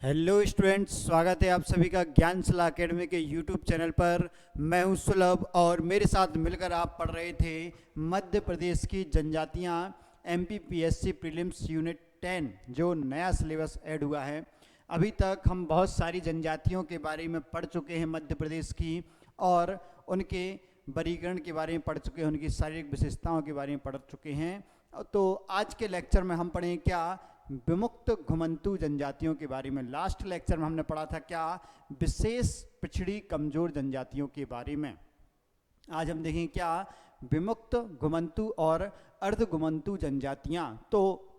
Hello students, स्वागत है आप सभी का ज्ञानशाला एकेडमी के यूट्यूब चैनल पर। मैं हूं सुलभ और मेरे साथ मिलकर आप पढ़ रहे थे मध्य प्रदेश की जनजातियां एमपीपीएससी प्रीलिम्स यूनिट 10 जो नया सिलेबस ऐड हुआ है। अभी तक हम बहुत सारी जनजातियों के बारे में पढ़ चुके हैं मध्य प्रदेश की, और उनके वर्गीकरण के बारे में पढ़ चुके हैं, उनकी शारीरिक विशेषताओं के बारे में पढ़ चुके हैं। तो आज के लेक्चर में हम पढ़ेंगे क्या, विमुक्त घुमंतू जनजातियों के बारे में। लास्ट लेक्चर में हमने पढ़ा था क्या, विशेष पिछड़ी कमजोर जनजातियों के बारे में। आज हम देखेंगे क्या, विमुक्त घुमंतू और अर्ध घुमंतू जनजातियां। तो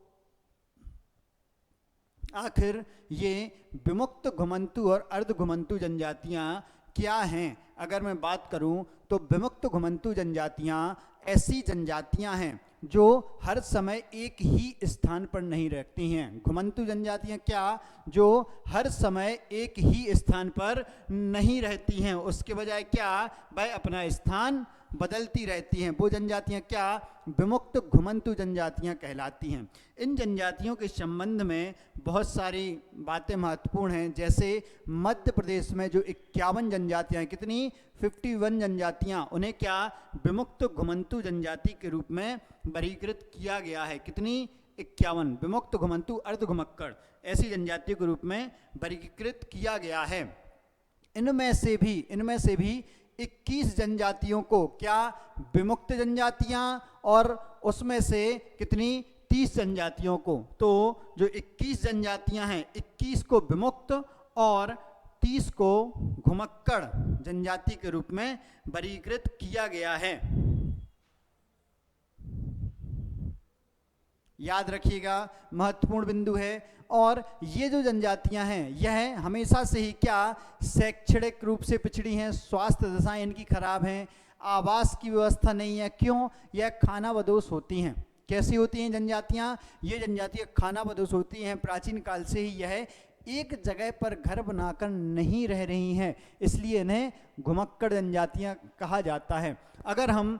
आखिर ये विमुक्त घुमंतू और अर्ध घुमंतू जनजातियां क्या हैं? अगर मैं बात करूं तो विमुक्त घुमंतू जनजातियां ऐसी जनजातियां हैं जो हर समय एक ही स्थान पर नहीं रहती हैं। घुमंतू जनजातियां क्या, जो हर समय एक ही स्थान पर नहीं रहती हैं, उसके बजाय क्या, वह अपना स्थान बदलती रहती हैं। वो जनजातियां क्या, विमुक्त घुमंतु जनजातियां कहलाती हैं। इन जनजातियों के संबंध में बहुत सारी बातें महत्वपूर्ण हैं। जैसे मध्य प्रदेश में जो 51 जनजातियां हैं, कितनी, 51 जनजातियां, उन्हें क्या, विमुक्त घुमंतु जनजाति के रूप में वर्गीकृत किया गया है। कितनी, 51 विमुक्त घुमंतु अर्ध घुमक्कड़ ऐसी जनजातियों के रूप में वर्गीकृत किया गया है। इनमें से भी 21 जनजातियों को क्या, विमुक्त जनजातियां, और उसमें से कितनी, 30 जनजातियों को। तो जो 21 जनजातियां हैं, 21 को विमुक्त और 30 को घुमक्कड़ जनजाति के रूप में वर्गीकृत किया गया है। याद रखिएगा, महत्वपूर्ण बिंदु है। और ये जो जनजातियां हैं यह हमेशा से ही क्या, शैक्षणिक रूप से पिछड़ी हैं, स्वास्थ्य दशाएं इनकी खराब हैं, आवास की व्यवस्था नहीं है। क्यों? यह खानाबदोश होती हैं। कैसी होती हैं जनजातियां? ये जनजातियां खानाबदोश होती हैं। प्राचीन काल से ही यह एक जगह पर घर बनाकर नहीं रह रही हैं, इसलिए इन्हें घुमक्कड़ जनजातियां कहा जाता है। अगर हम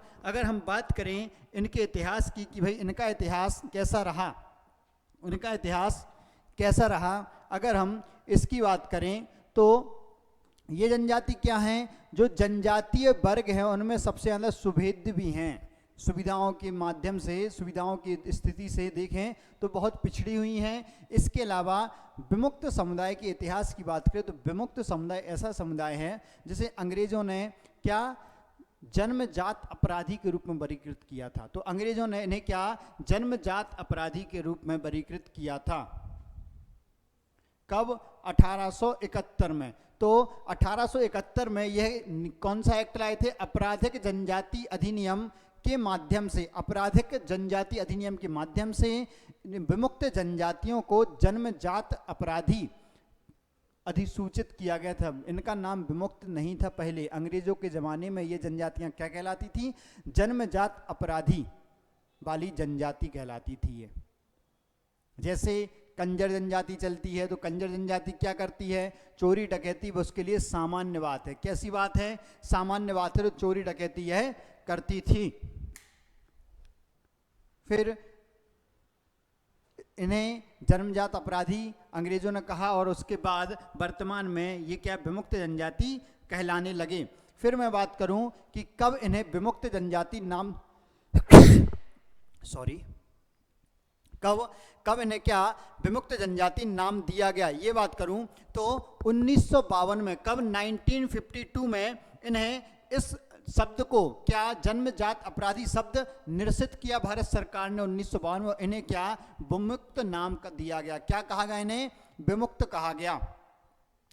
बात करें इनके इतिहास की कि भाई इनका इतिहास कैसा रहा, अगर हम इसकी बात करें तो ये जनजाति क्या हैं, जो जनजातीय वर्ग हैं उनमें सबसे ज़्यादा सुभेद्य भी हैं। सुविधाओं के माध्यम से, सुविधाओं की स्थिति से देखें तो बहुत पिछड़ी हुई हैं। इसके अलावा विमुक्त समुदाय के इतिहास की बात करें तो विमुक्त समुदाय ऐसा समुदाय है जिसे अंग्रेजों ने क्या, जन्मजात अपराधी के रूप में वर्गीकृत किया था। तो अंग्रेजों ने इन्हें क्या, जन्मजात अपराधी के रूप में वर्गीकृत किया था। कब? 1871 में। तो 1871 में यह कौन सा एक्ट लाए थे? आपराधिक जनजाति अधिनियम के माध्यम से, आपराधिक जनजाति अधिनियम के माध्यम से विमुक्त जनजातियों को जन्मजात अपराधी अधिसूचित किया गया था। इनका नाम विमुक्त नहीं था पहले। अंग्रेजों के ज़माने में ये जनजातियां क्या कहलाती थी? जन्मजात अपराधी वाली जनजाति कहलाती थी ये। जैसे कंजर जनजाति चलती है तो कंजर जनजाति क्या करती है? चोरी डकैती उसके लिए सामान्य बात है। कैसी बात है? सामान्य बात है, तो चोरी डकैती यह करती थी। फिर इन्हें जन्मजात अपराधी अंग्रेजों ने कहा, और उसके बाद वर्तमान में ये क्या, विमुक्त जनजाति कहलाने लगे। फिर मैं बात करूं कि कब इन्हें विमुक्त जनजाति नाम कब इन्हें क्या, विमुक्त जनजाति नाम दिया गया, ये बात करूं तो 1952 में। कब? 1952 में इन्हें इस शब्द को क्या, जन्मजात अपराधी शब्द निरसित किया भारत सरकार ने 1952 में। इन्हें क्या, विमुक्त नाम का दिया गया। क्या कहा गया? इन्हें विमुक्त कहा गया।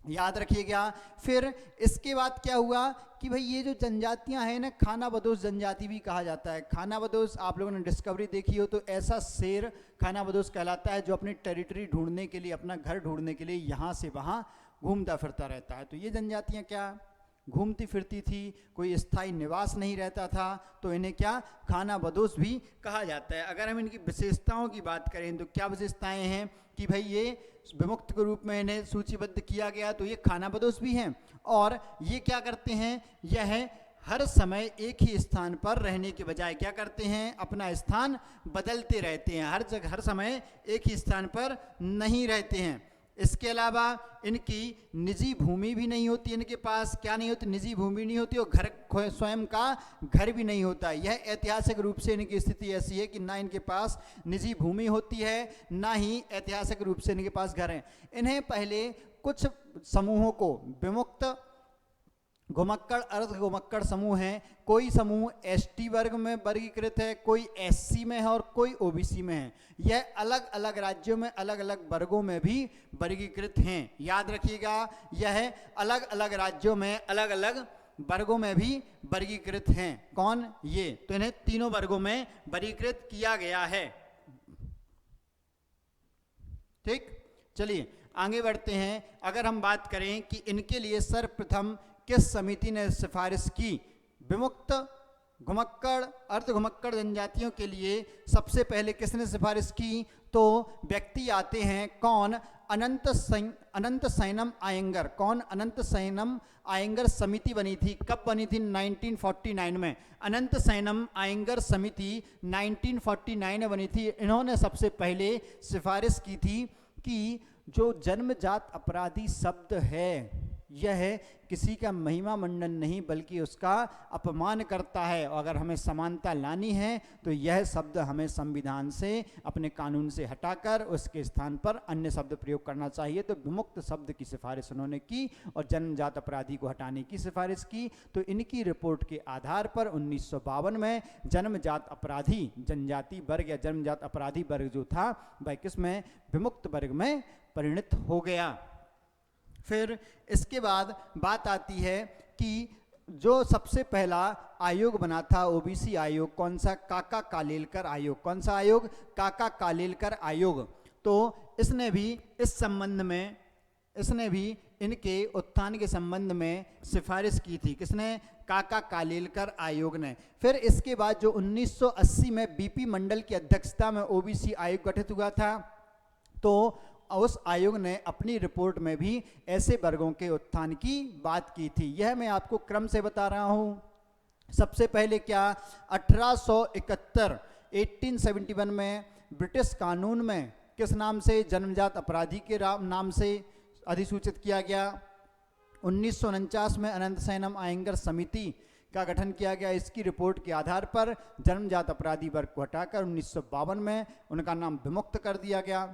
याद रखिएगा। फिर इसके बाद क्या हुआ कि भाई ये जो जनजातियां हैं ना, खानाबदोश जनजाति भी कहा जाता है। खानाबदोश आप लोगों ने डिस्कवरी देखी हो तो ऐसा शेर खानाबदोश कहलाता है जो अपनी टेरिटरी ढूंढने के लिए, अपना घर ढूंढने के लिए यहाँ से वहाँ घूमता फिरता रहता है। तो ये जनजातियां क्या, घूमती फिरती थी, कोई स्थायी निवास नहीं रहता था, तो इन्हें क्या, खानाबदोश भी कहा जाता है। अगर हम इनकी विशेषताओं की बात करें तो क्या विशेषताएं हैं कि भाई ये विमुक्त के रूप में इन्हें सूचीबद्ध किया गया, तो ये खानाबदोश भी हैं, और ये क्या करते हैं, यह हर समय एक ही स्थान पर रहने के बजाय क्या करते हैं, अपना स्थान बदलते रहते हैं। हर जगह हर समय एक ही स्थान पर नहीं रहते हैं। इसके अलावा इनकी निजी भूमि भी नहीं होती, इनके पास क्या नहीं होती, निजी भूमि नहीं होती और घर स्वयं का घर भी नहीं होता। यह ऐतिहासिक रूप से इनकी स्थिति ऐसी है कि ना इनके पास निजी भूमि होती है, ना ही ऐतिहासिक रूप से इनके पास घर है। इन्हें पहले कुछ समूहों को विमुक्त, घुमक्कड़, अर्ध घुमक्कड़ समूह हैं। कोई समूह एसटी वर्ग में वर्गीकृत है, कोई एससी में है और कोई ओबीसी में है। यह अलग अलग राज्यों में अलग अलग वर्गों में भी वर्गीकृत हैं। याद रखिएगा, यह अलग अलग राज्यों में अलग अलग वर्गों में भी वर्गीकृत हैं। कौन? ये। तो इन्हें तीनों वर्गों में वर्गीकृत किया गया है। ठीक, चलिए आगे बढ़ते हैं। अगर हम बात करें कि इनके लिए सर्वप्रथम किस समिति ने सिफारिश की, विमुक्त, घुमक्कड़, अर्ध घुमक्कड़ जनजातियों के लिए सबसे पहले किसने सिफारिश की? तो व्यक्ति आते हैं। कौन? अनंत सैनम आयंगर। कौन? अनंत सैनम आयंगर समिति बनी थी। कब बनी थी? 1949 में। अनंत सैनम आयंगर समिति 1949 में बनी थी। इन्होंने सबसे पहले सिफारिश की थी कि जो जन्मजात अपराधी शब्द है यह किसी का महिमा मंडन नहीं बल्कि उसका अपमान करता है, और अगर हमें समानता लानी है तो यह शब्द हमें संविधान से, अपने कानून से हटाकर उसके स्थान पर अन्य शब्द प्रयोग करना चाहिए। तो विमुक्त शब्द की सिफारिश उन्होंने की और जन्मजात अपराधी को हटाने की सिफारिश की। तो इनकी रिपोर्ट के आधार पर 1952 में जन्मजात अपराधी जनजाति वर्ग या जन्मजात अपराधी वर्ग जो था वह किसमें? विमुक्त वर्ग में परिणत हो गया। फिर इसके बाद बात आती है कि जो सबसे पहला आयोग बना था ओबीसी आयोग, कौन सा? काका कालेलकर आयोग। कौन सा आयोग? काका कालेलकर आयोग। तो इसने भी इस संबंध में, इसने भी इनके उत्थान के संबंध में सिफारिश की थी। किसने? काका कालेलकर आयोग ने। फिर इसके बाद जो 1980 में बीपी मंडल की अध्यक्षता में ओबीसी आयोग गठित हुआ था, तो उस आयोग ने अपनी रिपोर्ट में भी ऐसे वर्गों के उत्थान की बात की थी। यह मैं आपको क्रम से बता रहा हूं। सबसे पहले क्या? 1871 में ब्रिटिश कानून में किस नाम से? जन्मजात अपराधी के नाम से अधिसूचित किया गया। 1949 में अनंत सैनम आयंगर समिति का गठन किया गया। इसकी रिपोर्ट के आधार पर जन्मजात अपराधी वर्ग को हटाकर 1952 में उनका नाम विमुक्त कर दिया गया।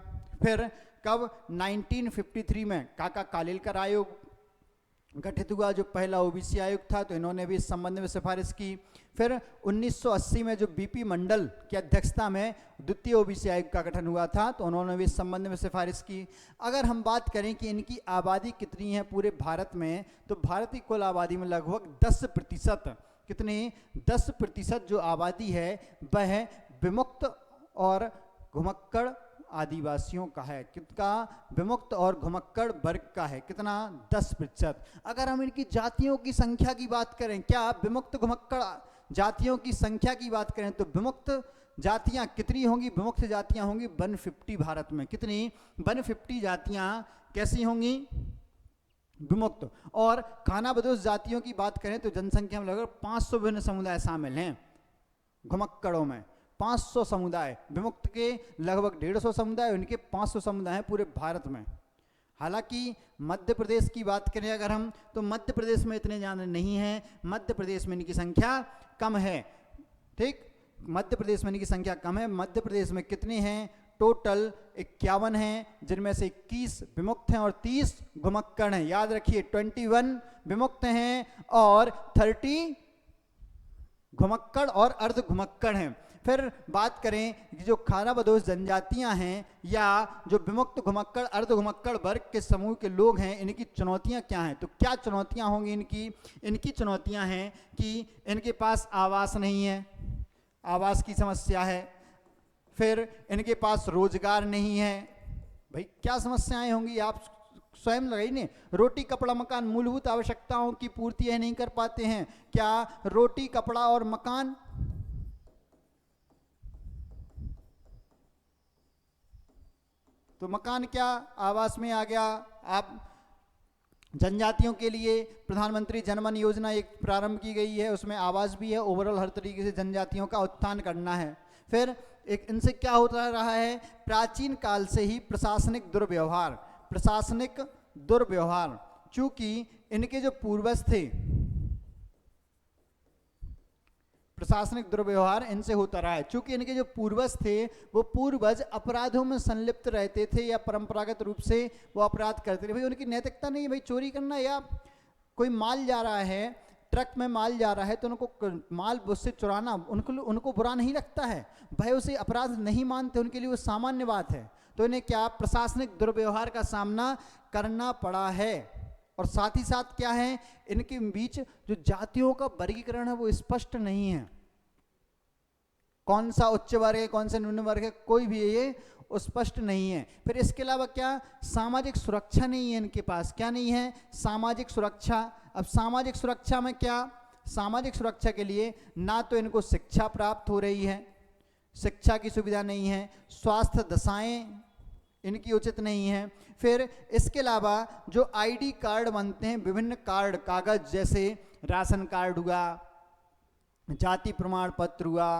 फिर कब? 1953 में काका कालेलकर आयोग गठित हुआ, जो पहला ओबीसी आयोग था, तो इन्होंने भी इस संबंध में सिफारिश की। फिर 1980 में जो बीपी मंडल की अध्यक्षता में द्वितीय ओबीसी आयोग का गठन हुआ था, तो उन्होंने भी इस संबंध में सिफारिश की। अगर हम बात करें कि इनकी आबादी कितनी है पूरे भारत में, तो भारत की कुल आबादी में लगभग 10%, कितने? 10% जो आबादी है वह विमुक्त और घुमक्कड़ आदिवासियों का है। कितना? विमुक्त और घुमक्कड़ वर्ग का है। कितना? 10%। अगर हम इनकी जातियों की संख्या की बात करें, क्या विमुक्त घुमक्कड़ जातियों की संख्या की बात करें, तो विमुक्त जातियां कितनी होंगी? विमुक्त जातियां होंगी 150 भारत में। कितनी? 150 जातियां कैसी होंगी? विमुक्त। और खानाबदोश जातियों की बात करें तो जनसंख्या में लगभग 500 विभिन्न समुदाय शामिल हैं घुमक्कड़ों में। 500 समुदाय, विमुक्त के लगभग 150 समुदाय, उनके 500 समुदाय हैं पूरे भारत में। हालांकि मध्य प्रदेश की बात करें अगर हम, तो मध्य प्रदेश में इतने ज़्यादा नहीं हैं। मध्य प्रदेश में इनकी संख्या कम है। ठीक, मध्य प्रदेश में इनकी संख्या कम है। मध्य प्रदेश में कितने हैं? टोटल 51 हैं, जिनमें से 21 विमुक्त हैं और 30 घुमक्कड़ हैं। याद रखिए, 21 विमुक्त हैं और 30 घुमक्कड़ और अर्ध घुमक्कड़ हैं। फिर बात करें कि जो खानाबदोश जनजातियां हैं या जो विमुक्त घुमक्कड़ अर्ध घुमक्कड़ वर्ग के समूह के लोग हैं, इनकी चुनौतियां क्या हैं? तो क्या चुनौतियां होंगी इनकी? इनकी चुनौतियां हैं कि इनके पास आवास नहीं है, आवास की समस्या है। फिर इनके पास रोजगार नहीं है। भाई क्या समस्याएं होंगी आप स्वयं लगाइए। रोटी कपड़ा मकान, मूलभूत आवश्यकताओं की पूर्ति यह नहीं कर पाते हैं। क्या? रोटी कपड़ा और मकान। तो मकान क्या? आवास में आ गया। आप जनजातियों के लिए प्रधानमंत्री जनमन योजना एक प्रारंभ की गई है, उसमें आवास भी है। ओवरऑल हर तरीके से जनजातियों का उत्थान करना है। फिर एक इनसे क्या होता रहा है? प्राचीन काल से ही प्रशासनिक दुर्व्यवहार। प्रशासनिक दुर्व्यवहार, चूंकि इनके जो पूर्वज थे, प्रशासनिक दुर्व्यवहार इनसे होता रहा है, चूंकि इनके जो पूर्वज थे वो पूर्वज अपराधों में संलिप्त रहते थे या परंपरागत रूप से वो अपराध करते थे। भाई उनकी नैतिकता नहीं है भाई चोरी करना, या कोई माल जा रहा है, ट्रक में माल जा रहा है तो उनको माल उससे चुराना उनको बुरा नहीं लगता है भाई, उसे अपराध नहीं मानते, उनके लिए वो सामान्य बात है। तो इन्हें क्या प्रशासनिक दुर्व्यवहार का सामना करना पड़ा है। और साथ ही साथ क्या है, इनके बीच जो जातियों का वर्गीकरण है वो स्पष्ट नहीं है, कौन सा उच्च वर्ग है कौन सा निम्न वर्ग है कोई भी ये स्पष्ट नहीं है। फिर इसके अलावा क्या, सामाजिक सुरक्षा नहीं है इनके पास, क्या नहीं है, सामाजिक सुरक्षा। अब सामाजिक सुरक्षा में क्या, सामाजिक सुरक्षा के लिए ना तो इनको शिक्षा प्राप्त हो रही है, शिक्षा की सुविधा नहीं है, स्वास्थ्य दशाएं इनकी उचित नहीं है। फिर इसके अलावा जो आईडी कार्ड बनते हैं, विभिन्न कार्ड कागज जैसे राशन कार्ड हुआ, जाति प्रमाण पत्र हुआ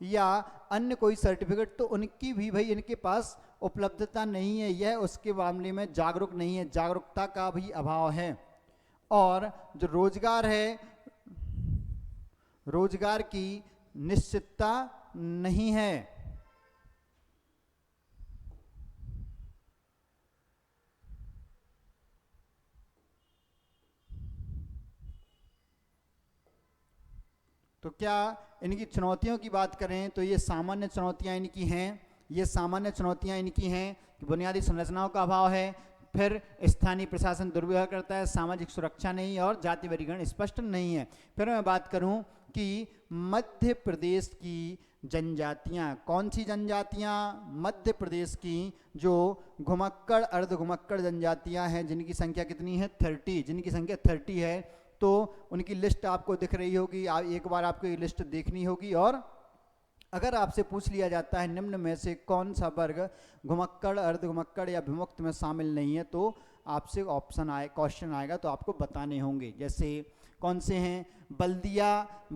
या अन्य कोई सर्टिफिकेट, तो उनकी भी भाई इनके पास उपलब्धता नहीं है, यह उसके मामले में जागरूक नहीं है, जागरूकता का भी अभाव है। और जो रोजगार है, रोजगार की निश्चितता नहीं है। तो क्या इनकी चुनौतियों की बात करें तो ये सामान्य चुनौतियां इनकी हैं, ये सामान्य चुनौतियां इनकी हैं कि बुनियादी संरचनाओं का अभाव है, फिर स्थानीय प्रशासन दुर्व्यवहार करता है, सामाजिक सुरक्षा नहीं और जाति वर्गीकरण स्पष्ट नहीं है। फिर मैं बात करूं कि मध्य प्रदेश की जनजातियां, कौन सी जनजातियां, मध्य प्रदेश की जो घुमक्कड़ अर्ध घुमक्कड़ जनजातियां हैं जिनकी संख्या कितनी है 30, जिनकी संख्या 30 है, तो उनकी लिस्ट आपको दिख रही होगी, एक बार आपको ये लिस्ट देखनी होगी। और अगर आपसे पूछ लिया जाता है निम्न में से कौन सा वर्ग घुमक्कड़ अर्ध घुमक्कड़ या विमुक्त में शामिल नहीं है, तो आपसे ऑप्शन आए, क्वेश्चन आएगा तो आपको बताने होंगे। जैसे कौन से हैं, बल्दिया,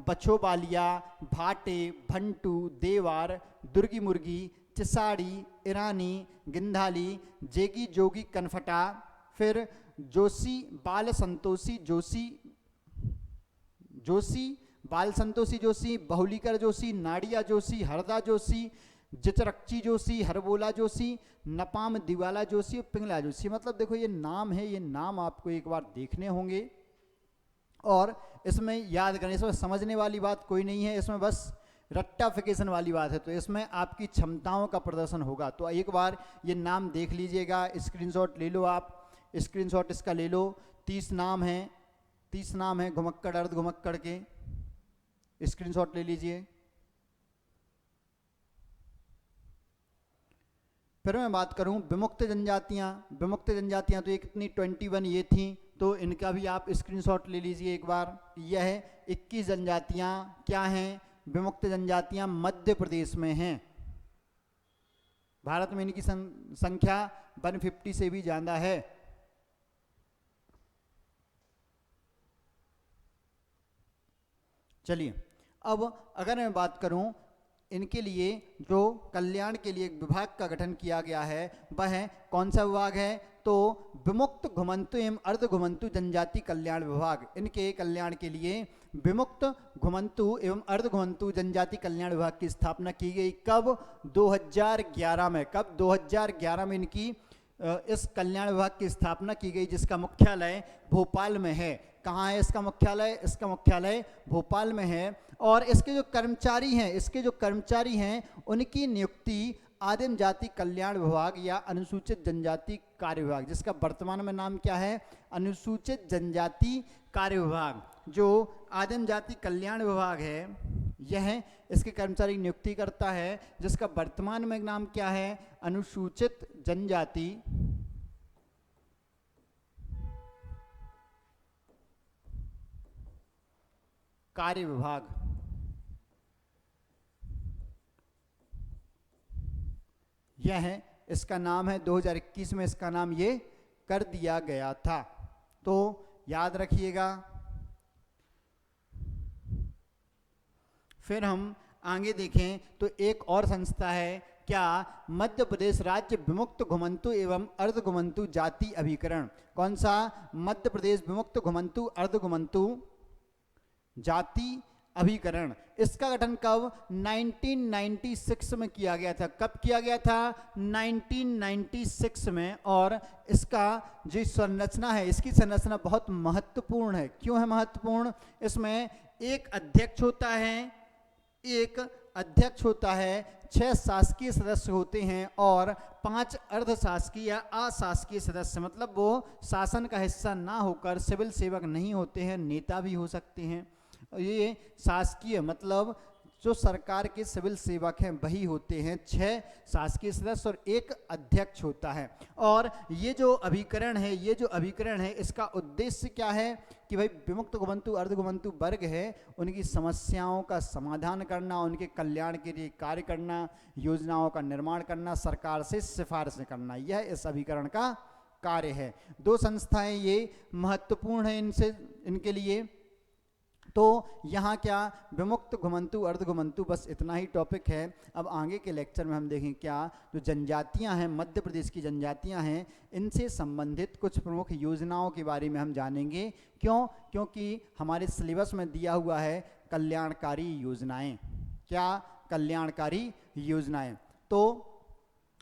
बछोबालिया, भाटे, भंटू, देवार, दुर्गी मुर्गी, चिसाड़ी, ईरानी, गिंधाली, जेगी जोगी कनफटा, फिर जोशी, बाल संतोषी जोशी, बाल संतोषी जोशी, बहुलीकर जोशी, नाडिया जोशी, हरदा जोशी, जिचरक्ची जोशी, हरबोला जोशी, नपाम दिवाला जोशी और पिंगला जोशी। मतलब देखो ये नाम है, ये नाम आपको एक बार देखने होंगे और इसमें याद करने, इसमें समझने वाली बात कोई नहीं है, इसमें बस रट्टाफिकेशन वाली बात है, तो इसमें आपकी क्षमताओं का प्रदर्शन होगा। तो एक बार ये नाम देख लीजिएगा, स्क्रीनशॉट ले लो, आप स्क्रीनशॉट इसका ले लो। 30 नाम है घुमक्कड़ अर्ध घुमक्कड़ के, स्क्रीनशॉट ले लीजिए। फिर मैं बात करूं विमुक्त जनजातियां तो ये कितनी 21 ये थी, तो इनका भी आप स्क्रीनशॉट ले लीजिए एक बार। यह 21 जनजातियां क्या हैं, विमुक्त जनजातियां मध्य प्रदेश में हैं। भारत में इनकी संख्या 150 से भी ज्यादा है। चलिए अब अगर मैं बात करूं इनके लिए जो कल्याण के लिए एक विभाग का गठन किया गया है, वह कौन सा विभाग है, तो विमुक्त घुमंतु एवं अर्ध घुमंतु जनजाति कल्याण विभाग। इनके कल्याण के लिए विमुक्त घुमंतु एवं अर्ध घुमंतु जनजाति कल्याण विभाग की स्थापना की गई। कब, 2011 में। कब, 2011 में इनकी इस कल्याण विभाग की स्थापना की गई, जिसका मुख्यालय भोपाल में है। कहाँ है इसका मुख्यालय, इसका मुख्यालय भोपाल में है। और इसके जो कर्मचारी हैं उनकी नियुक्ति आदिम जाति कल्याण विभाग या अनुसूचित जनजाति कार्य विभाग, जिसका वर्तमान में नाम क्या है, अनुसूचित जनजाति कार्य विभाग। जो आदिम जाति कल्याण विभाग है यह इसके कर्मचारी की नियुक्ति करता है, जिसका वर्तमान में नाम क्या है, अनुसूचित जनजाति कार्य विभाग। यह है, इसका नाम है, 2021 में इसका नाम ये कर दिया गया था, तो याद रखिएगा। फिर हम आगे देखें तो एक और संस्था है क्या मध्य प्रदेश राज्य विमुक्त घुमंतु एवं अर्ध घुमंतु जाति अभिकरण। कौन सा? मध्य प्रदेश विमुक्त घुमंतु अर्ध घुमंतु जाति अभिकरण। इसका गठन कब? 1996 में किया गया था। कब किया गया था? 1996 में। और इसका जो संरचना है, इसकी संरचना बहुत महत्वपूर्ण है। क्यों है महत्वपूर्ण? इसमें एक अध्यक्ष होता है, 6 शासकीय सदस्य होते हैं और 5 अर्ध शासकीय या अशासकीय सदस्य, मतलब वो शासन का हिस्सा ना होकर सिविल सेवक नहीं होते हैं, नेता भी हो सकते हैं। ये शासकीय मतलब जो सरकार के सिविल सेवक हैं वही होते हैं। 6 शासकीय सदस्य और 1 अध्यक्ष होता है। और ये जो अभिकरण है, इसका उद्देश्य क्या है कि भाई विमुक्त घुमंतु अर्ध घुमंतु वर्ग है, उनकी समस्याओं का समाधान करना, उनके कल्याण के लिए कार्य करना, योजनाओं का निर्माण करना, सरकार से सिफारिशें करना, यह इस अभिकरण का कार्य है। 2 संस्थाएं ये महत्वपूर्ण है इनके लिए। तो यहाँ क्या विमुक्त घुमंतु अर्ध घुमंतु, बस इतना ही टॉपिक है। अब आगे के लेक्चर में हम देखें क्या जो जनजातियाँ हैं, मध्य प्रदेश की जनजातियाँ हैं, इनसे संबंधित कुछ प्रमुख योजनाओं के बारे में हम जानेंगे। क्यों? क्योंकि हमारे सिलेबस में दिया हुआ है कल्याणकारी योजनाएं। क्या? कल्याणकारी योजनाएं। तो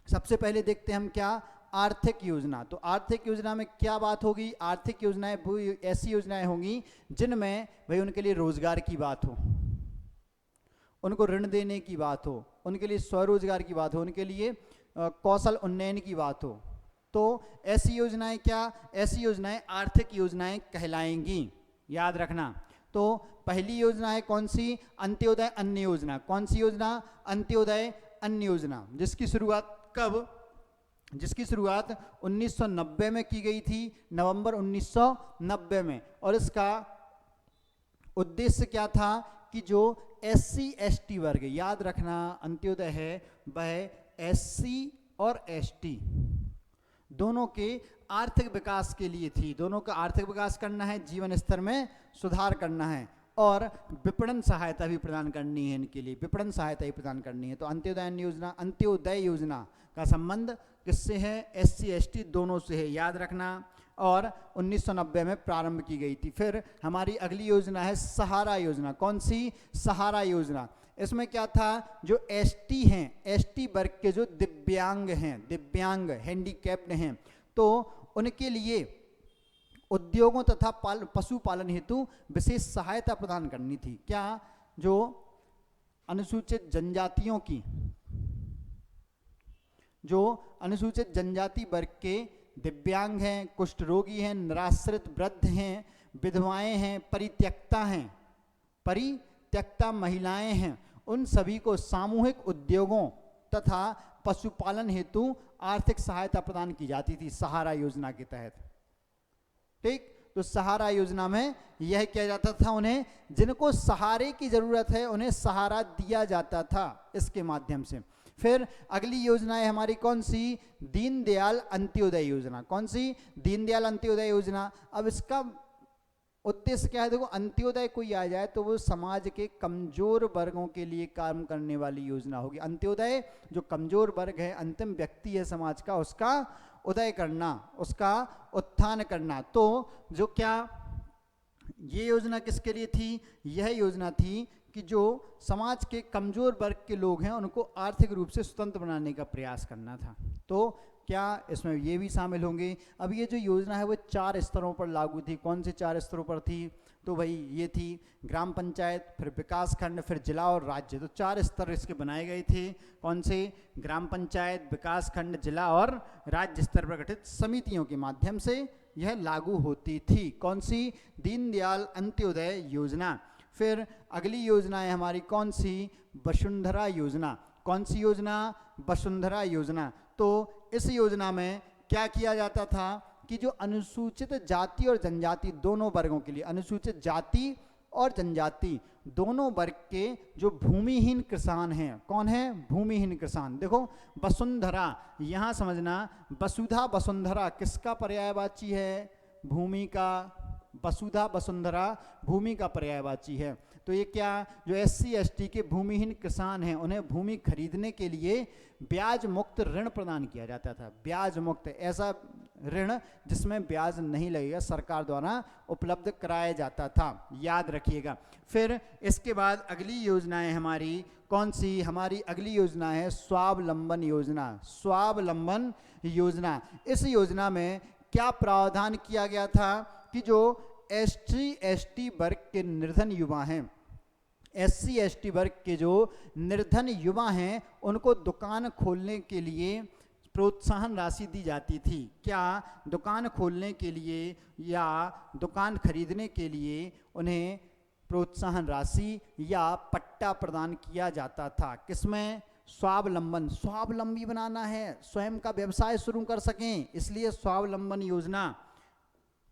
सबसे पहले देखते हैं हम क्या आर्थिक योजना। तो आर्थिक योजना में क्या बात होगी? आर्थिक योजनाएं वो ऐसी योजनाएं होंगी जिनमें भाई उनके लिए रोजगार की बात हो, उनको ऋण देने की बात हो, उनके लिए स्वरोजगार की बात हो, उनके लिए कौशल उन्नयन की बात हो। तो ऐसी योजनाएं ऐसी योजनाएं आर्थिक योजनाएं कहलाएंगी, याद रखना। तो पहली योजना है कौन सी? अंत्योदय अन्न योजना। कौन सी योजना? अंत्योदय अन्न योजना, जिसकी शुरुआत कब? जिसकी शुरुआत 1990 में की गई थी, नवंबर 1990 में। और इसका उद्देश्य क्या था कि जो SC ST वर्ग, याद रखना अंत्योदय है वह SC और ST दोनों के आर्थिक विकास के लिए थी। दोनों का आर्थिक विकास करना है, जीवन स्तर में सुधार करना है और विपणन सहायता भी प्रदान करनी है। इनके लिए विपणन सहायता भी प्रदान करनी है। तो अंत्योदय योजना का संबंध किससे है? SC ST दोनों से है, याद रखना। और 1990 में प्रारंभ की गई थी। फिर हमारी अगली योजना है सहारा योजना। कौन सी? सहारा योजना। इसमें क्या था? जो ST हैं, ST वर्ग के जो दिव्यांग हैंडीकैप्ड हैं, तो उनके लिए उद्योगों तथा पशुपालन हेतु विशेष सहायता प्रदान करनी थी। क्या? जो अनुसूचित जनजाति वर्ग के दिव्यांग हैं, कुष्ठ रोगी हैं, निराश्रित वृद्ध हैं, विधवाएं हैं, परित्यक्ता महिलाएं हैं, उन सभी को सामूहिक उद्योगों तथा पशुपालन हेतु आर्थिक सहायता प्रदान की जाती थी सहारा योजना के तहत। ठीक? तो सहारा योजना में यह किया जाता था, उन्हें जिनको सहारे की जरूरत है उन्हें सहारा दिया जाता था इसके माध्यम से। फिर अगली योजना है हमारी कौन सी? दीनदयाल अंत्योदय योजना। कौन सी? दीनदयाल अंत्योदय योजना। अब इसका उद्देश्य क्या है? देखो, अंत्योदय कोई आ जाए तो वो समाज के कमजोर वर्गों के लिए काम करने वाली योजना होगी। अंत्योदय जो कमजोर वर्ग है, अंतिम व्यक्ति है समाज का, उसका उदय करना, उसका उत्थान करना। तो जो क्या ये योजना किसके लिए थी? यह योजना थी कि जो समाज के कमजोर वर्ग के लोग हैं उनको आर्थिक रूप से स्वतंत्र बनाने का प्रयास करना था। तो क्या इसमें ये भी शामिल होंगे? अब ये जो योजना है वो 4 स्तरों पर लागू थी। कौन से 4 स्तरों पर थी? तो भाई ये थी ग्राम पंचायत, फिर विकास खंड, फिर जिला और राज्य। तो 4 स्तर इसके बनाए गए थे। कौन से? ग्राम पंचायत, विकास खंड, जिला और राज्य स्तर पर गठित समितियों के माध्यम से यह लागू होती थी। कौन सी? दीनदयाल अंत्योदय योजना। फिर अगली योजना है हमारी कौन सी? वसुंधरा योजना। कौन सी योजना? वसुंधरा योजना। तो इस योजना में क्या किया जाता था कि जो अनुसूचित जाति और जनजाति दोनों वर्गों के लिए, अनुसूचित जाति और जनजाति दोनों वर्ग के जो भूमिहीन किसान हैं, कौन है? भूमिहीन किसान। देखो, वसुंधरा यहाँ समझना, वसुधा वसुंधरा किसका पर्यायवाची है? भूमि का। वसुधा वसुंधरा भूमि का पर्यायवाची है। तो ये क्या, जो SC/ST के भूमिहीन किसान हैं उन्हें भूमि खरीदने के लिए ब्याज मुक्त ऋण प्रदान किया जाता था। ब्याज मुक्त, ऐसा ऋण जिसमें ब्याज नहीं लगेगा, सरकार द्वारा उपलब्ध कराया जाता था, याद रखिएगा। फिर इसके बाद अगली योजनाएं हमारी कौन सी, हमारी अगली योजना है स्वावलंबन योजना। स्वावलंबन योजना, इस योजना में क्या प्रावधान किया गया था कि जो SC/ST वर्ग के निर्धन युवा हैं, SC/ST वर्ग के जो निर्धन युवा हैं उनको दुकान खोलने के लिए प्रोत्साहन राशि दी जाती थी। क्या, दुकान खोलने के लिए या दुकान खरीदने के लिए उन्हें प्रोत्साहन राशि या पट्टा प्रदान किया जाता था। किसमें, स्वावलंबन, स्वावलंबी बनाना है, स्वयं का व्यवसाय शुरू कर सकें, इसलिए स्वावलंबन योजना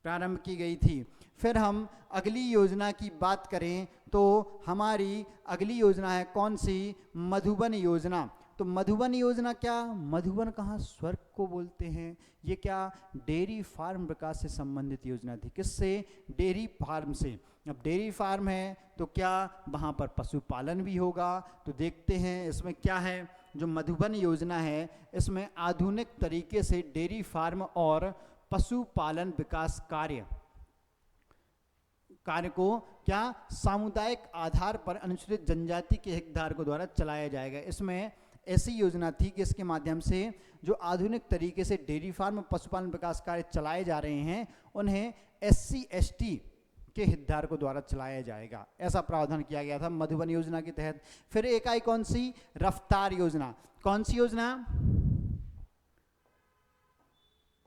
प्रारंभ की गई थी। फिर हम अगली योजना की बात करें तो हमारी अगली योजना है कौन सी, मधुबन योजना। तो मधुबन योजना क्या, मधुबन कहाँ, स्वर्ग को बोलते हैं। ये क्या, डेयरी फार्म विकास से संबंधित योजना थी। किससे, डेयरी फार्म से। अब डेयरी फार्म है तो क्या वहाँ पर पशुपालन भी होगा, तो देखते हैं इसमें क्या है। जो मधुबन योजना है इसमें आधुनिक तरीके से डेयरी फार्म और पशुपालन विकास कार्य को क्या, सामुदायिक आधार पर अनुसूचित जनजाति के हितधारकों द्वारा चलाया जाएगा। इसमें ऐसी योजना थी कि इसके माध्यम से जो आधुनिक तरीके से डेयरी फार्म पशुपालन विकास कार्य चलाए जा रहे हैं उन्हें SC/ST के हितधारकों द्वारा चलाया जाएगा, ऐसा प्रावधान किया गया था मधुबन योजना के तहत। फिर एक आई कौन सी, रफ्तार योजना। कौन सी योजना,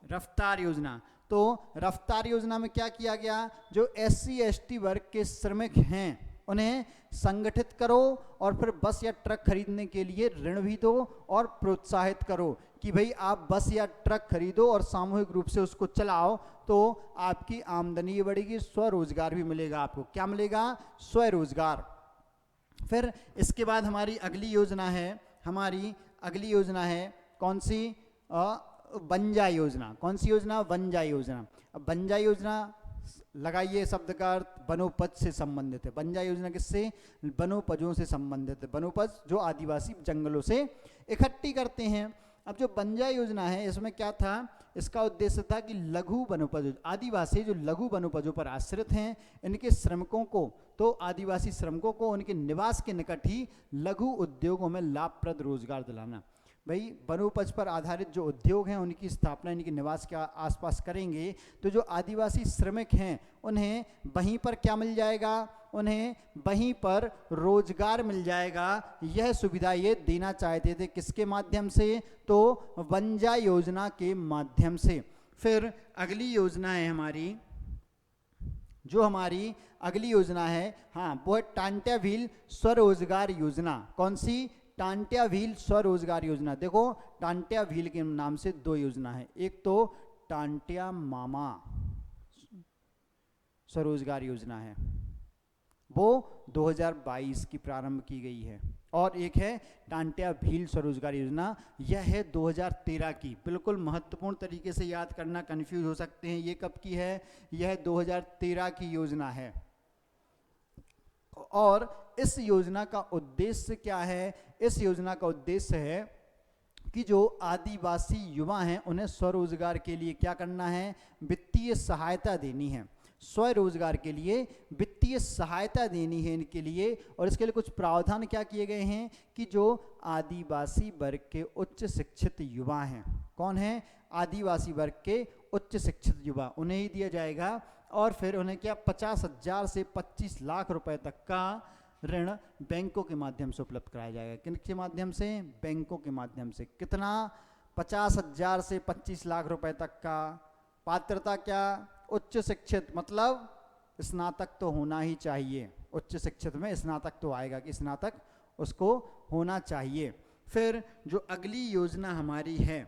रफ्तार योजना। तो रफ्तार योजना में क्या किया गया, जो SC/ST वर्ग के श्रमिक हैं उन्हें संगठित करो और फिर बस या ट्रक खरीदने के लिए ऋण भी दो और प्रोत्साहित करो कि भाई आप बस या ट्रक खरीदो और सामूहिक रूप से उसको चलाओ, तो आपकी आमदनी बढ़ेगी, स्वरोजगार भी मिलेगा आपको। क्या मिलेगा, स्वरोजगार। फिर इसके बाद हमारी अगली योजना है, हमारी अगली योजना है कौन सी, बंजा योजना। कौन सी योजना, बंजा योजना। अब बंजा योजना लगाइए, शब्द का अर्थ वनोपज से संबंधित है। बंजा योजना किससे, वनोपजों से संबंधित है, वनोपज जो आदिवासी जंगलों से इकट्ठी करते हैं। अब जो बंजा योजना है इसमें क्या था, इसका उद्देश्य था कि लघु वनोपज, आदिवासी जो लघु वनोपजों पर आश्रित हैं इनके श्रमिकों को, तो आदिवासी श्रमिकों को उनके निवास के निकट ही लघु उद्योगों में लाभप्रद रोजगार दिलाना। भाई वनोपज पर आधारित जो उद्योग हैं उनकी स्थापना इनके निवास के आसपास करेंगे तो जो आदिवासी श्रमिक हैं उन्हें वहीं पर क्या मिल जाएगा, उन्हें वहीं पर रोजगार मिल जाएगा। यह सुविधा ये देना चाहते थे किसके माध्यम से, तो बंजा योजना के माध्यम से। फिर अगली योजना है हमारी, जो हमारी अगली योजना है, हाँ वो है टांट्या भील स्वरोजगार योजना। कौन सी, टांट्या भील स्वरोजगार योजना। देखो टांट्या भील के नाम से दो योजना है, एक तो टांट्या मामा स्वरोजगार योजना है, वो 2022 की प्रारंभ की गई है, और एक है टांट्या भील स्वरोजगार योजना, यह है 2013 की। बिल्कुल महत्वपूर्ण तरीके से याद करना, कंफ्यूज हो सकते हैं ये कब की है, यह 2013 की योजना है। और इस योजना का उद्देश्य क्या है, इस योजना का उद्देश्य है कि जो आदिवासी युवा हैं उन्हें स्वरोजगार के लिए क्या करना है, वित्तीय सहायता देनी है, स्वरोजगार के लिए वित्तीय सहायता देनी है इनके लिए। और इसके लिए कुछ प्रावधान क्या किए गए हैं कि जो आदिवासी वर्ग के उच्च शिक्षित युवा हैं, कौन है, आदिवासी वर्ग के उच्च शिक्षित युवा, उन्हें ही दिया जाएगा। और फिर उन्हें क्या 50,000 से 25 लाख रुपए तक का ऋण बैंकों के माध्यम से उपलब्ध कराया जाएगा। किनके माध्यम से, बैंकों के माध्यम से। कितना, 50,000 से 25 लाख रुपए तक का। पात्रता क्या, उच्च शिक्षित, मतलब स्नातक तो होना ही चाहिए, उच्च शिक्षित में स्नातक तो आएगा कि स्नातक उसको होना चाहिए। फिर जो अगली योजना हमारी है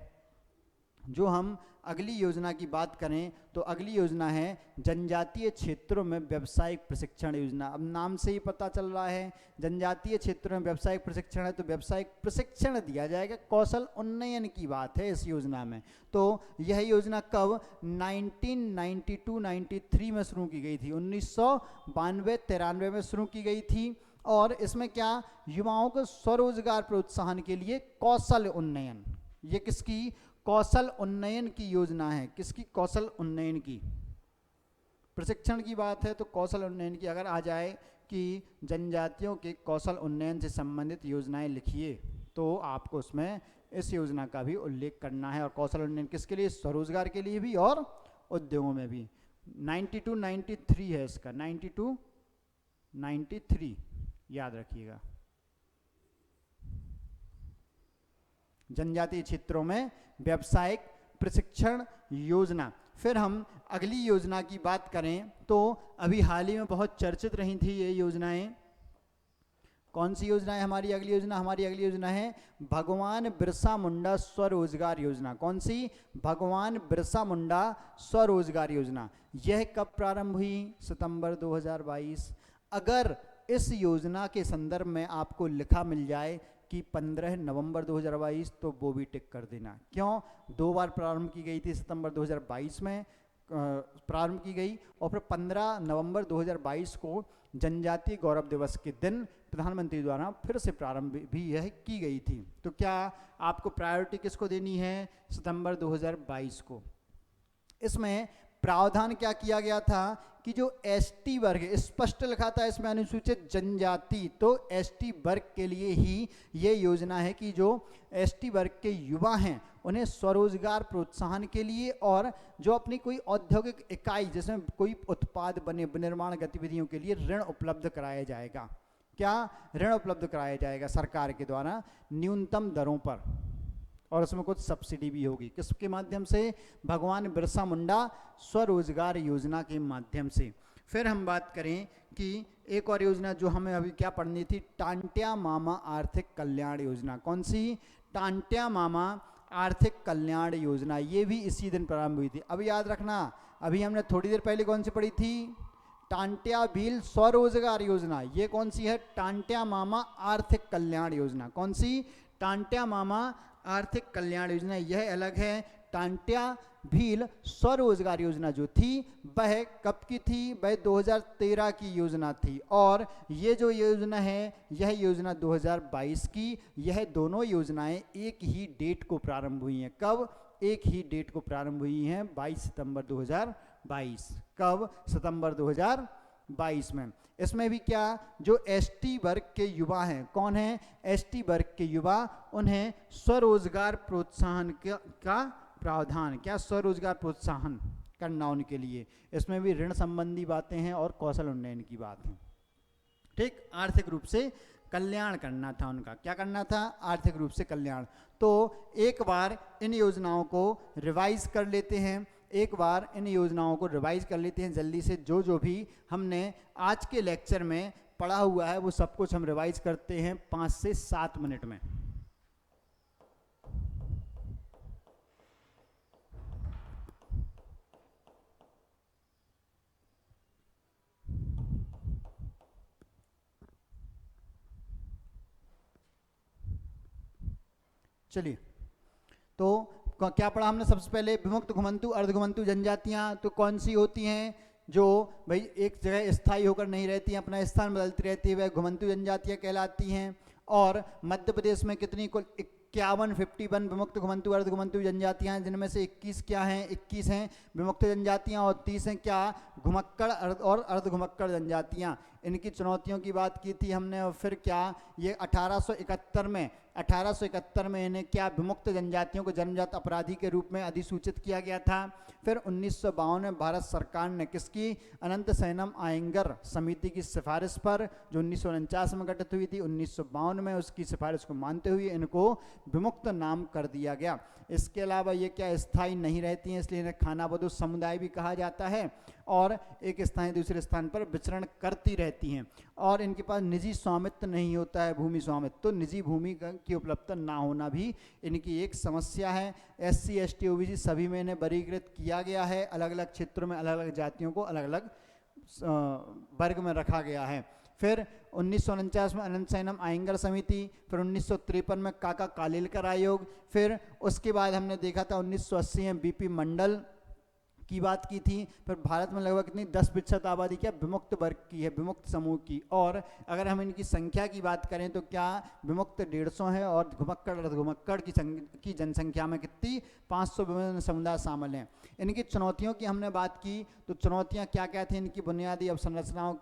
जो हम अगली योजना की बात करें तो अगली योजना है जनजातीय क्षेत्रों में व्यावसायिक प्रशिक्षण योजना। अब नाम से ही पता चल रहा है जनजातीय क्षेत्रों में व्यावसायिक प्रशिक्षण है, तो व्यावसायिक प्रशिक्षण दिया जाएगा, कौशल उन्नयन की बात है इस योजना में। तो यह योजना कब 1992-93 में शुरू की गई थी, 1992-93 में शुरू की गई थी। और इसमें क्या, युवाओं को स्वरोजगार प्रोत्साहन के लिए कौशल उन्नयन, ये किसकी, कौशल उन्नयन की योजना है। किसकी, कौशल उन्नयन की। प्रशिक्षण की बात है तो कौशल उन्नयन की। अगर आ जाए कि जनजातियों के कौशल उन्नयन से संबंधित योजनाएं लिखिए, तो आपको उसमें इस योजना का भी उल्लेख करना है। और कौशल उन्नयन किसके लिए, स्वरोजगार के लिए भी और उद्योगों में भी। 92-93 है इसका, 92-93 याद रखिएगा। जनजातीय क्षेत्रों में व्यावसायिक प्रशिक्षण योजना। फिर हम अगली योजना की बात करें तो अभी हाल ही में बहुत चर्चित रही थी ये योजनाएं। कौन सी योजना है हमारी अगली योजना, हमारी अगली योजना है भगवान बिरसा मुंडा स्वरोजगार योजना। कौन सी, भगवान बिरसा मुंडा स्वरोजगार योजना। यह कब प्रारंभ हुई, सितंबर 2022। अगर इस योजना के संदर्भ में आपको लिखा मिल जाए कि 15 नवंबर 2022, तो वो भी टिक कर देना। क्यों, 2 बार प्रारंभ की गई थी, सितंबर 2022 में प्रारंभ की गई, और फिर 15 नवंबर 2022 को जनजातीय गौरव दिवस के दिन प्रधानमंत्री द्वारा फिर से प्रारंभ भी यह की गई थी। तो क्या आपको प्रायोरिटी किसको देनी है, सितंबर 2022 को। इसमें प्रावधान क्या किया गया था कि जो एसटी वर्ग, स्पष्ट लिखा था इसमें अनुसूचित जनजाति, तो एसटी वर्ग के लिए ही ये योजना है कि जो एसटी वर्ग के युवा हैं उन्हें स्वरोजगार प्रोत्साहन के लिए, और जो अपनी कोई औद्योगिक इकाई जिसमें कोई उत्पाद बने, विनिर्माण गतिविधियों के लिए ऋण उपलब्ध कराया जाएगा। क्या, ऋण उपलब्ध कराया जाएगा सरकार के द्वारा न्यूनतम दरों पर, और उसमें कुछ सब्सिडी भी होगी। किसके माध्यम से, भगवान बिरसा मुंडा स्वरोजगार योजना के माध्यम से। फिर हम बात करें कि एक और योजना जो हमें अभी क्या पढ़नी थी, टांट्या मामा आर्थिक कल्याण योजना। कौन सी, टांट्या मामा आर्थिक कल्याण योजना। ये भी इसी दिन प्रारंभ हुई थी। अब याद रखना, अभी हमने थोड़ी देर पहले कौन सी पढ़ी थी, टांट्या भील स्वरोजगार योजना। ये कौन सी है, टांट्या मामा आर्थिक कल्याण योजना। कौन सी, टांट्या मामा आर्थिक कल्याण योजना, यह अलग है। टांट्या भील स्वरोजगार योजना जो थी वह कब की थी, वह 2013 की योजना थी, और ये जो योजना है यह योजना 2022 की। यह दोनों योजनाएं एक ही डेट को प्रारंभ हुई हैं। कब, एक ही डेट को प्रारंभ हुई हैं, 22 सितंबर 2022। कब, सितंबर 2022 में। इसमें भी क्या, जो एसटी वर्ग के युवा हैं, कौन हैं, एसटी वर्ग के युवा, उन्हें स्वरोजगार प्रोत्साहन का प्रावधान, क्या, स्वरोजगार प्रोत्साहन करना उनके लिए। इसमें भी ऋण संबंधी बातें हैं और कौशल उन्नयन की बात है। ठीक, आर्थिक रूप से कल्याण करना था उनका। क्या करना था, आर्थिक रूप से कल्याण। तो एक बार इन योजनाओं को रिवाइज कर लेते हैं, एक बार इन योजनाओं को रिवाइज कर लेते हैं जल्दी से। जो जो भी हमने आज के लेक्चर में पढ़ा हुआ है वो सब कुछ हम रिवाइज करते हैं 5 से 7 मिनट में। चलिए, तो क्या पढ़ा हमने सबसे पहले, विमुक्त घुमंतु अर्धघुमंतु जनजातियां तो कौन सी होती हैं, जो भाई एक जगह स्थायी होकर नहीं रहती हैं, अपना स्थान बदलती रहती है, वह घुमंतु जनजातियां कहलाती हैं। और मध्य प्रदेश में कितनी, कुल 51 विमुक्त घुमंतु अर्धघुमंतु जनजातियां हैं, जिनमें से 21 क्या हैं, 21 हैं विमुक्त जनजातियां, और 30 हैं क्या, घुमक्कड़ और अर्धघुमक्कड़ जनजातियां। इनकी चुनौतियों की बात की थी हमने। और फिर क्या, ये 1871 में इन्हें क्या, विमुक्त जनजातियों को जन्मजात अपराधी के रूप में अधिसूचित किया गया था। फिर 1952 में भारत सरकार ने किसकी, अनंत सैनम आयंगर समिति की सिफारिश पर, जो 1949 में गठित हुई थी, 1952 में उसकी सिफारिश को मानते हुए इनको विमुक्त नाम कर दिया गया। इसके अलावा ये क्या स्थायी नहीं रहती हैं, इसलिए इन्हें खानाबदोश समुदाय भी कहा जाता है और एक स्थान से दूसरे स्थान पर विचरण करती रहती हैं। और इनके पास निजी स्वामित्व नहीं होता है, भूमि स्वामित्व, तो निजी भूमि की उपलब्धता ना होना भी इनकी एक समस्या है। SC ST OBC सभी में इन्हें वर्गीकृत किया गया है, अलग अलग क्षेत्रों में अलग अलग जातियों को अलग अलग वर्ग में रखा गया है। फिर 1949 में अनंत सैनम आयंगर समिति, फिर 1953 में काका कालेलकर आयोग, फिर उसके बाद हमने देखा था 1980 में BP मंडल की बात की थी। फिर भारत में लगभग कितनी 10% आबादी क्या विमुक्त वर्ग की है, विमुक्त समूह की। और अगर हम इनकी संख्या की बात करें तो क्या विमुक्त 150 है और घुमक्कड़ अर्धघुमक्कड़ की जनसंख्या में कितनी 500 विभिन्न समुदाय शामिल हैं। इनकी चुनौतियों की हमने बात की तो चुनौतियाँ क्या क्या थी, इनकी बुनियादी अवसंरचनाओं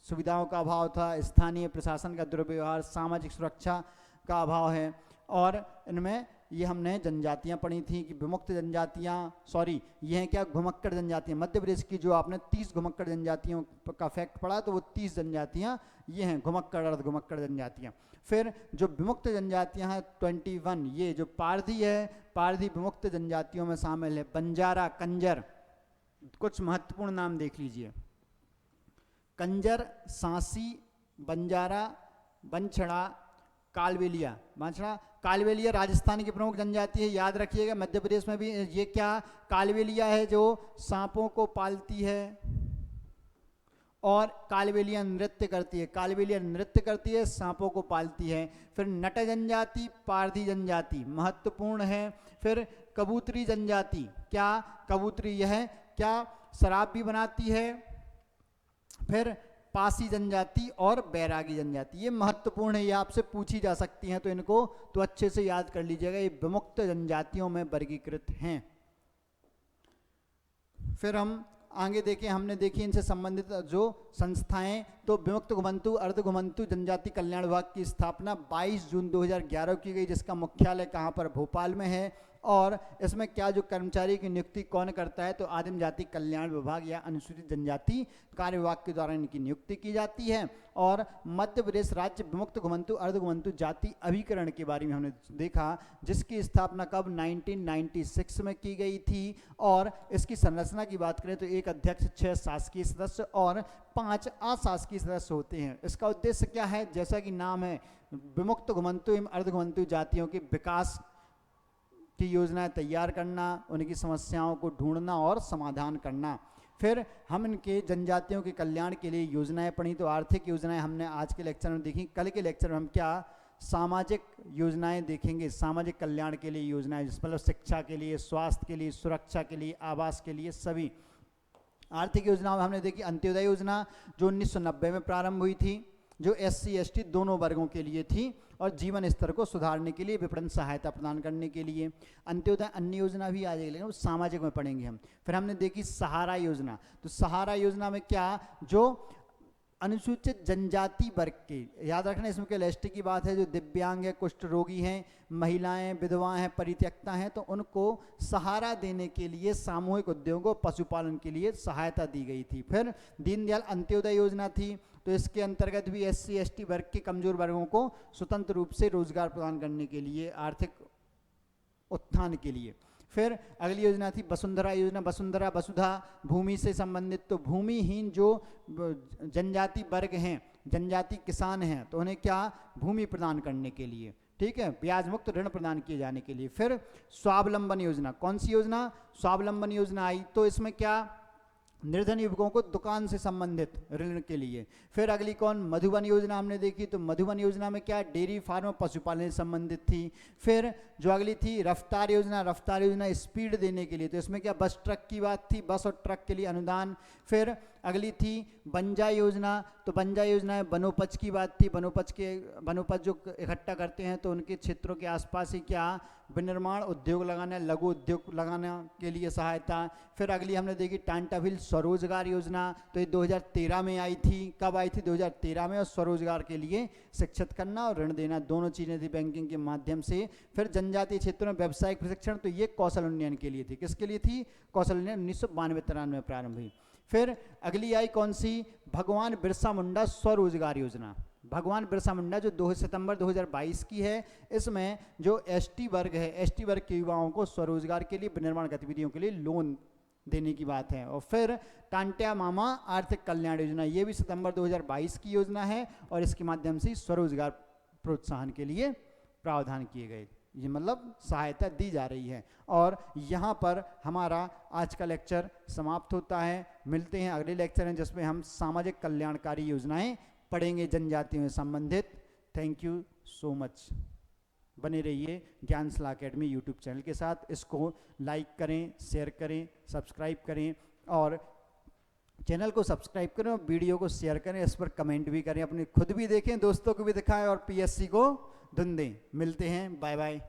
सुविधाओं का अभाव था, स्थानीय प्रशासन का दुर्व्यवहार, सामाजिक सुरक्षा का अभाव है। और इनमें ये हमने जनजातियां पढ़ी थी कि विमुक्त जनजातियां, सॉरी ये हैं क्या घुमक्कड़ जनजातियां। मध्य प्रदेश की जो आपने 30 घुमक्कड़ जनजातियों का फैक्ट पढ़ा तो वो 30 जनजातियां ये हैं घुमक्कड़ अर्धघुमक्कड़ जनजातियां। फिर जो विमुक्त जनजातियां हैं 21, ये जो पारधी है, पारधी विमुक्त जनजातियों में शामिल है। बंजारा, कंजर, कुछ महत्वपूर्ण नाम देख लीजिए, कंजर, सांसी, बंजारा, बंछड़ा, कालबेलिया। बंछड़ा कालबेलिया राजस्थान की प्रमुख जनजाति है, याद रखिएगा। मध्य प्रदेश में भी ये क्या कालबेलिया है जो सांपों को पालती है और कालबेलिया नृत्य करती है, कालबेलिया नृत्य करती है, सांपों को पालती है। फिर नट जनजाति, पारधी जनजाति महत्वपूर्ण है। फिर कबूतरी जनजाति, क्या कबूतरी यह क्या शराब भी बनाती है। फिर पासी जनजाति और बैरागी जनजाति, ये महत्वपूर्ण है, ये आपसे पूछी जा सकती हैं तो इनको तो अच्छे से याद कर लीजिएगा, ये विमुक्त जनजातियों में वर्गीकृत हैं। फिर हम आगे देखें, हमने देखी इनसे संबंधित जो संस्थाएं, तो विमुक्त घुमंतु अर्धघुमंतु जनजाति कल्याण विभाग की स्थापना 22 जून 2011 की गई, जिसका मुख्यालय कहाँ पर, भोपाल में है। और इसमें क्या जो कर्मचारी की नियुक्ति कौन करता है, तो आदिम जाति कल्याण विभाग या अनुसूचित जनजाति कार्य विभाग के द्वारा इनकी नियुक्ति की जाती है। और मध्य प्रदेश राज्य विमुक्त घुमंतु अर्धघुमंतु जाति अभिकरण के बारे में हमने देखा, जिसकी स्थापना कब 1996 में की गई थी। और इसकी संरचना की बात करें तो एक अध्यक्ष, 6 शासकीय सदस्य और 5 अशासकीय सदस्य होते हैं। इसका उद्देश्य क्या है, जैसा कि नाम है, विमुक्त घुमंतु एवं अर्धघुमंतु जातियों के विकास की योजनाएं तैयार करना, उनकी समस्याओं को ढूंढना और समाधान करना। फिर हम इनके जनजातियों के कल्याण के लिए योजनाएं पढ़ी, तो आर्थिक योजनाएं हमने आज के लेक्चर में देखी। कल के लेक्चर में हम क्या सामाजिक योजनाएं देखेंगे, सामाजिक कल्याण के लिए योजनाएं, मतलब शिक्षा के लिए, स्वास्थ्य के लिए, सुरक्षा के लिए, आवास के लिए, सभी आर्थिक योजनाओं में हमने देखी अंत्योदय योजना जो 1990 में प्रारंभ हुई थी, जो SC ST दोनों वर्गों के लिए थी और जीवन स्तर को सुधारने के लिए, विपणन सहायता प्रदान करने के लिए। अंत्योदय अन्न योजना भी आ जाएगी, लेकिन वो सामाजिक में पढ़ेंगे हम। फिर हमने देखी सहारा योजना, तो सहारा योजना में क्या, जो अनुसूचित जनजाति वर्ग के, याद रखना इसमें केवल ST की बात है, जो दिव्यांग है, कुष्ठ रोगी हैं, महिलाएं, विधवाएं हैं, परित्यक्ता हैं, तो उनको सहारा देने के लिए सामूहिक उद्योगों, पशुपालन के लिए सहायता दी गई थी। फिर दीनदयाल अंत्योदय योजना थी, तो इसके अंतर्गत भी SC ST वर्ग के कमजोर वर्गों को स्वतंत्र रूप से रोजगार प्रदान करने के लिए, आर्थिक उत्थान के लिए। फिर अगली योजना थी वसुंधरा योजना, वसुंधरा वसुधा, भूमि से संबंधित, तो भूमिहीन जो जनजाति वर्ग हैं, जनजाति किसान हैं, तो उन्हें क्या भूमि प्रदान करने के लिए, ठीक है, ब्याज मुक्त ऋण प्रदान किए जाने के लिए। फिर स्वावलंबन योजना, कौन सी योजना, स्वावलंबन योजना आई, तो इसमें क्या निर्धन युवकों को दुकान से संबंधित ऋण के लिए। फिर अगली कौन, मधुबन योजना हमने देखी, तो मधुबन योजना में क्या डेयरी फार्म पशुपालन से संबंधित थी। फिर जो अगली थी रफ्तार योजना, रफ्तार योजना स्पीड देने के लिए, तो इसमें क्या बस ट्रक की बात थी, बस और ट्रक के लिए अनुदान। फिर अगली थी बंजा योजना, तो बंजा योजना में वनोपज की बात थी, वनोपज जो इकट्ठा करते हैं तो उनके क्षेत्रों के आसपास ही क्या विनिर्माण उद्योग लगाना, लघु उद्योग लगाने के लिए सहायता। फिर अगली हमने देखी टांटाभिल स्वरोजगार योजना, तो ये 2013 में आई थी, कब आई थी 2013 में, और स्वरोजगार के लिए शिक्षित करना और ऋण देना, दोनों चीज़ें थी बैंकिंग के माध्यम से। फिर जनजातीय क्षेत्रों में व्यावसायिक प्रशिक्षण, तो ये कौशल उन्नयन के लिए थी, किसके लिए थी, कौशल उन्नयन 1992-93 में प्रारंभ हुई। फिर अगली आई कौन सी, भगवान बिरसा मुंडा स्वरोजगार योजना, भगवान बिरसा मुंडा जो 2 सितंबर 2022 की है, इसमें जो एसटी वर्ग है, एसटी वर्ग के युवाओं को स्वरोजगार के लिए, विनिर्माण गतिविधियों के लिए लोन देने की बात है। और फिर टांट्या मामा आर्थिक कल्याण योजना, ये भी सितंबर 2022 की योजना है और इसके माध्यम से स्वरोजगार प्रोत्साहन के लिए प्रावधान किए गए, ये मतलब सहायता दी जा रही है। और यहाँ पर हमारा आज का लेक्चर समाप्त होता है। मिलते हैं अगले लेक्चर में जिसमें हम सामाजिक कल्याणकारी योजनाएं पढ़ेंगे जनजातियों से संबंधित। Thank you so much. बने रहिए ज्ञानशिला अकेडमी यूट्यूब चैनल के साथ। इसको लाइक करें, शेयर करें, सब्सक्राइब करें और चैनल को सब्सक्राइब करें और वीडियो को शेयर करें, इस पर कमेंट भी करें, अपने खुद भी देखें, दोस्तों को भी दिखाएं और पीएससी को धुन दें। मिलते हैं, बाय बाय।